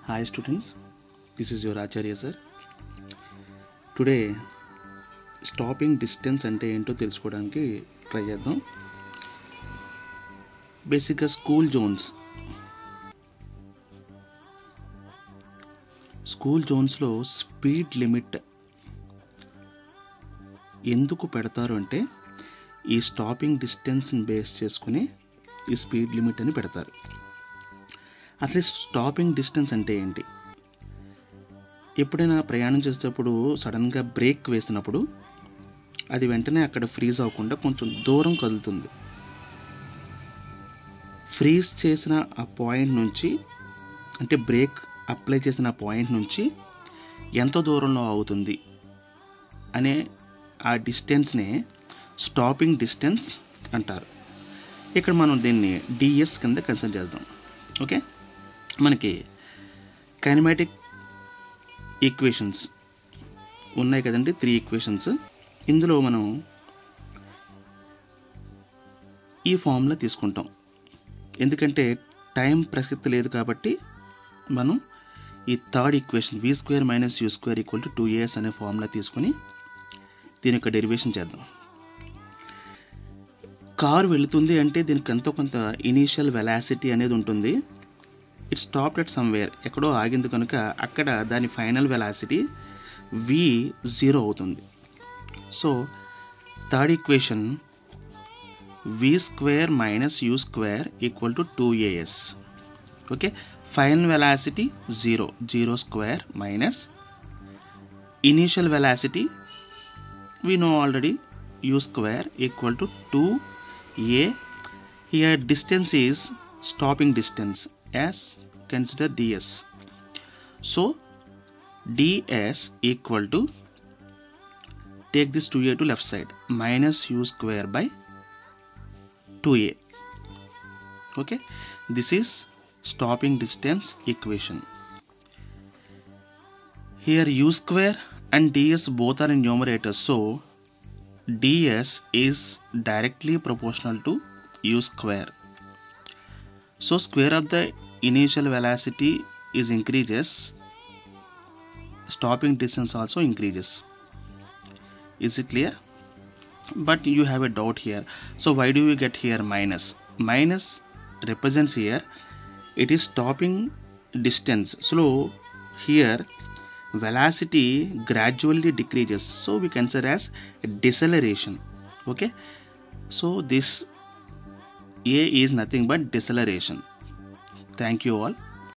Hi students, this is your Acharya sir. Today stopping distance అంటే ఏంటో తెలుసుకోవడానికి try చేద్దాం. బేసిక్గా స్కూల్ జోన్స్లో స్పీడ్ లిమిట్ ఎందుకు పెడతారు అంటే ఈ స్టాపింగ్ డిస్టెన్స్ని బేస్ చేసుకుని ఈ స్పీడ్ లిమిట్ అని పెడతారు. అసలు స్టాపింగ్ డిస్టెన్స్ అంటే ఏంటి? ఎప్పుడైనా ప్రయాణం చేసేటప్పుడు సడన్గా బ్రేక్ వేసినప్పుడు అది వెంటనే అక్కడ ఫ్రీజ్ అవ్వకుండా కొంచెం దూరం కదులుతుంది. ఫ్రీజ్ చేసిన ఆ పాయింట్ నుంచి, అంటే బ్రేక్ అప్లై చేసిన పాయింట్ నుంచి ఎంత దూరంలో అవుతుంది అనే ఆ డిస్టెన్స్నే స్టాపింగ్ డిస్టెన్స్ అంటారు. ఇక్కడ మనం దీన్ని డిఎస్ కింద కన్సిడర్ చేద్దాం. ఓకే, మనకి కైనమాటిక్ ఈక్వేషన్స్ ఉన్నాయి కదండి, 3 ఈక్వేషన్స్. ఇందులో మనం ఈ ఫార్ములా తీసుకుంటాం, ఎందుకంటే టైం ప్రసక్తి లేదు కాబట్టి మనం ఈ third equation v² - u² = 2as అనే ఫార్ములా తీసుకొని దీని యొక్క డెరివేషన్ చేద్దాం. కారు వెళుతుంది అంటే దీనికి ఎంతో కొంత ఇనీషియల్ వెలాసిటీ అనేది ఉంటుంది. ఇట్ స్టాప్డ్ ఎట్ సమ్వేర్, ఎక్కడో ఆగింది కనుక అక్కడ దాని ఫైనల్ వెలాసిటీ v0 అవుతుంది. So third equation v² - u² = 2as. Okay, final velocity 0² minus initial velocity we know already u² = 2a. Here distance is stopping distance, as consider ds. So ds equal to, take this 2a to left side, minus u² / 2a. Okay, this is stopping distance equation. Here u² and ds both are in numerators, so ds is directly proportional to u². So square of the initial velocity is increases, stopping distance also increases. Is it clear? But you have a doubt here. So why do we get here minus? Minus represents here it is stopping distance. So here velocity gradually decreases, so we consider as deceleration. Okay, so this a is nothing but deceleration. Thank you all.